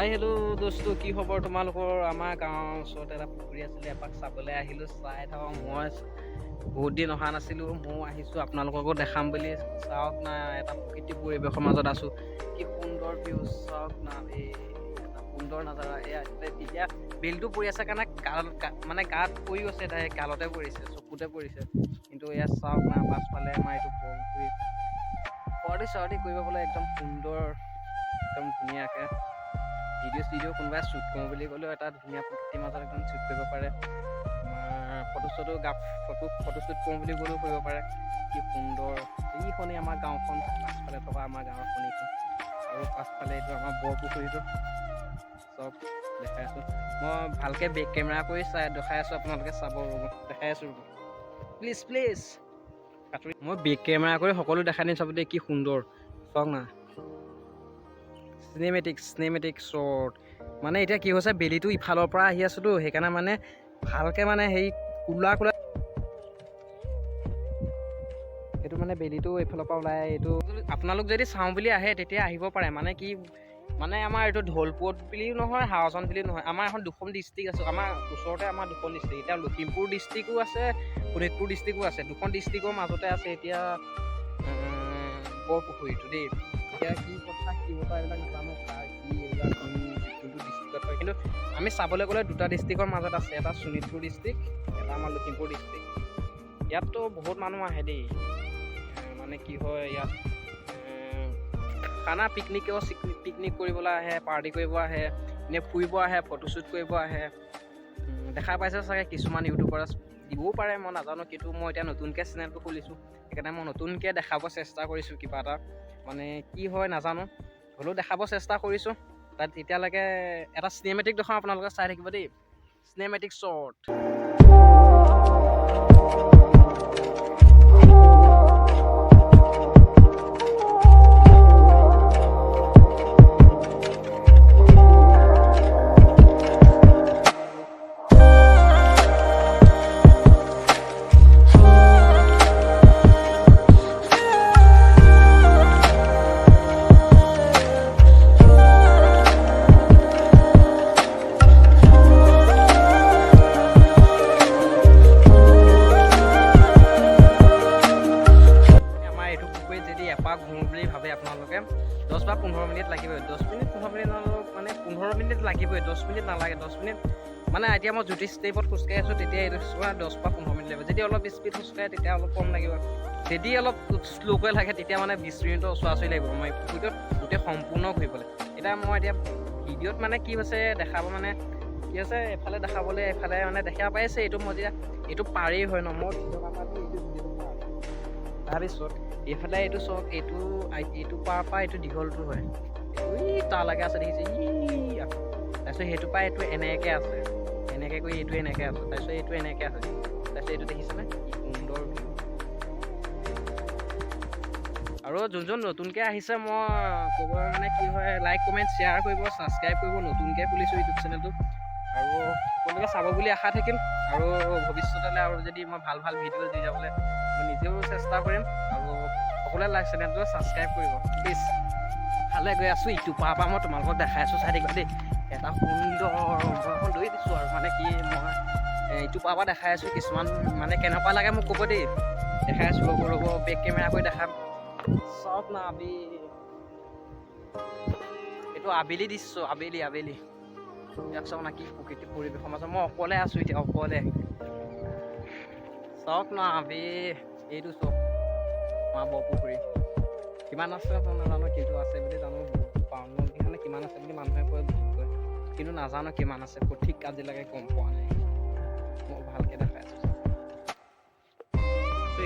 Hi hello' দোস্ত, কি খবৰ তোমালোকৰ? আমাৰ গাঁৱৰ ওচৰত এটা পুখুৰী আছিলে, এপাক চাবলৈ আহিলোঁ। চাই থাকক, মই বহুত দিন অহা নাছিলোঁ, ময়ো আহিছোঁ আপোনালোককো দেখাম বুলি। চাওক না, এটা প্ৰকৃতিক পৰিৱেশৰ মাজত আছোঁ। কি সুন্দৰ ভিউ, চাওক না, এই এটা সুন্দৰ নাজাৰা। এয়া তেতিয়া বেলটো পৰি আছে কাৰণে মানে গাত পৰি আছে, তাই গালতে পৰিছে, চকুতে পৰিছে। কিন্তু এয়া চাওক না, পাছফালে আমাৰ এইটো পুখুৰী পাৰ্টি চাৰ্টি কৰিব গ'লে একদম সুন্দৰ, একদম ধুনীয়াকৈ ভিডিঅ' কোনোবাই শ্বুট কৰোঁ বুলি ক'লেও এটা ধুনীয়া প্ৰকৃতিৰ মাজত একদম শ্বুট কৰিব পাৰে। আমাৰ ফটোশ্বুট কৰোঁ বুলি ক'লেও কৰিব পাৰে। কি সুন্দৰ, এইখনেই আমাৰ গাঁওখন, পাছফালে থকা আমাৰ গাঁৱৰ খনিখন। আৰু পাছফালে এইটো আমাৰ বৰপুখুৰীটো চব দেখাই আছোঁ। মই ভালকৈ বেক কেমেৰা কৰি দেখাই আছোঁ, আপোনালোকে চাব, দেখাই আছোঁ। প্লিজ মই বেক কেমেৰা কৰি সকলো দেখাই দিম, চাব দেই কি সুন্দৰ। চাওক না, চিনেমেটিক শ্বট। মানে এতিয়া কি হৈছে, বেলিটো ইফালৰ পৰা আহি আছোতো, সেইকাৰণে মানে ভালকৈ মানে হেৰি কোলা এইটো মানে বেলিটো এইফালৰ পৰা ওলাই। এইটো আপোনালোক যদি চাওঁ বুলি আহে তেতিয়া আহিব পাৰে। মানে কি, মানে আমাৰ এইটো ধলপুৰত বুলিও নহয়, হাৱাজান বুলিও নহয়, আমাৰ এখন দুখন ডিষ্ট্ৰিক্ট আছে। আমাৰ ওচৰতে আমাৰ দুখন ডিষ্ট্ৰিক্ট, এতিয়া লখিমপুৰ ডিষ্ট্ৰিক্টো আছে, শোণিতপুৰ ডিষ্ট্ৰিক্টো আছে। দুখন ডিষ্ট্ৰিক্টৰ মাজতে আছে এতিয়া বৰপুখুৰীটো দেই। এতিয়া কি কথা কি বতৰা এইবিলাক নাজানো, কি এইবিলাক কোনটো ডিষ্ট্ৰিক্টত হয়, কিন্তু আমি চাবলৈ গ'লে দুটা ডিষ্ট্ৰিক্টৰ মাজত আছে, এটা শোণিতপুৰ ডিষ্ট্ৰিক্ট, এটা আমাৰ লখিমপুৰ ডিষ্ট্ৰিক্ট। ইয়াততো বহুত মানুহ আহে দেই। মানে কি হয়, ইয়াত খানা পিকনিক কৰিবলৈ আহে, পাৰ্টি কৰিব আহে, এনে ফুৰিব আহে, ফটোশ্বুট কৰিব আহে। দেখা পাইছে চাগে, কিছুমান ইউটিউবাৰে দিবও পাৰে, মই নাজানো। কিন্তু মই এতিয়া নতুনকৈ চেনেলটো খুলিছোঁ, সেইকাৰণে মই নতুনকৈ দেখাব চেষ্টা কৰিছোঁ। কিবা এটা মানে কি হয় নাজানো, হ'লেও দেখাব চেষ্টা কৰিছোঁ। তাত এতিয়ালৈকে এটা চিনেমেটিক দেখাওঁ, আপোনালোকে চাই থাকিব দেই। Cinematic shot. এপাক ঘূৰোঁ বুলি ভাবে আপোনালোকে 10 বা 15 মিনিট লাগিবই। 10 মিনিট 15 মিনিট মানে 15 মিনিট লাগিবই, 10 মিনিট নালাগে। 10 মিনিট মানে এতিয়া মই জ্যোতিষ ষ্টেপত খোজকাঢ়ি আছোঁ, তেতিয়া এইটো 10 বা 15 মিনিট লাগিব। যদি অলপ স্পীড খোজকাঢ়ে তেতিয়া অলপ কম লাগিব। যদি অলপ শ্ল'কৈ লাগে তেতিয়া মানে 20 মিনিটৰ ওচৰা-ওচৰি লাগিব মই পুখুৰীটোত গোটেই সম্পূৰ্ণ ঘূৰিবলৈ। এতিয়া ভিডিঅ'ত মানে কি হৈছে দেখাব, মানে কি হৈছে এফালে দেখাবলৈ, এফালে মানে দেখা পাইছে এইটো মই যেতিয়া এইটো পাৰেই হয় ন, মই তাৰপিছত এইফালে এইটো চাওক, এইটো পাৰ পৰা এইটো দীঘলটো হয়, তালৈকে আছে দেখিছে। তাৰপিছত সেইটো পৰা এইটো এনেকৈ আছে, এনেকৈ কৰি এইটো এনেকৈ আছে, তাৰপিছত এইটো এনেকৈ আছে, তাৰপিছত এইটো দেখিছেনে কি সুন্দৰ ভিউ। আৰু যোনজন নতুনকৈ আহিছে, মই ক'ব মানে কি হয়, লাইক কমেণ্ট শ্বেয়াৰ কৰিব, ছাবস্ক্ৰাইব কৰিব। নতুনকৈ খুলিছোঁ ইউটিউব চেনেলটো, আৰু সকলোকে চাব বুলি আশা থাকিল। আৰু ভৱিষ্যতলৈ আৰু যদি মই ভাল ভিডিঅ' দি যাবলৈ মই নিজেও চেষ্টা কৰিম। আৰু সকলোৱে চেনেলটো ছাবস্ক্ৰাইব কৰিব প্লিজ। ভালে গৈ আছোঁ, ইটো পাৰ পৰা মই তোমালোকক দেখাই আছোঁ, চাই থাকিবা দেই। এটা সুন্দৰ মই এখন লৈ দিছোঁ, আৰু মানে কি মই ইটো পাৰ পৰা দেখাই আছোঁ। কিছুমান মানে কেনেকুৱা লাগে মোক ক'ব দেই, দেখাই আছোঁ। ৰ'ব বেক কেমেৰা কৰি দেখাম, চাওক না। এইটো আবেলি দিছোঁ, আবেলি ইয়াক চাওক না, কি প্ৰকৃতিক পৰিৱেশৰ মাজত মই অকলে আছোঁ এতিয়া, অকলে। চাওক না এইটো চাওক, আমাৰ বৰপুখুৰী কিমান আছে নাজানো, কিন্তু আছে বুলি জানো। মানে কিমান আছে বুলি মানুহে কয়, কিন্তু নাজানো কিমান আছে, সঠিক আজিলৈকে গম পোৱা নাই। মই ভালকৈ দেখাই আছোঁ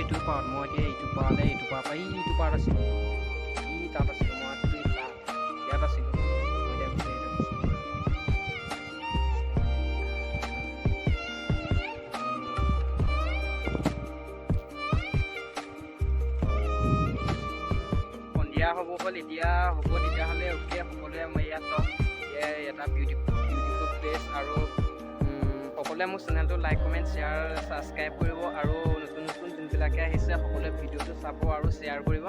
এইটো পাৰত। মই এতিয়া এইটো পাৰলৈ, এইটো পাৰ পৰা ইটো পাৰত আছিলোঁ, তাত আছিলোঁ, মই আছিলোঁ ইয়াত আছিলোঁ। সন্ধিয়া হ'ব হ'ল, এতিয়া হ'ব তেতিয়াহ'লে অ'কে। সকলোৱে মই ইয়াত চাওক, এটা বিউটিফুল প্লেচ। আৰু সকলোৱে মোৰ চেনেলটো লাইক কমেণ্ট শ্বেয়াৰ ছাবস্ক্ৰাইব কৰিব। আৰু নতুন যোনবিলাকে আহিছে সকলোৱে ভিডিঅ'টো চাব আৰু শ্বেয়াৰ কৰিব।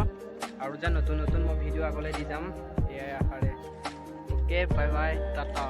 আৰু যে নতুন মই ভিডিঅ' আগলৈ দি যাম, এয়াই আশাৰে। Okay bye bye Tata.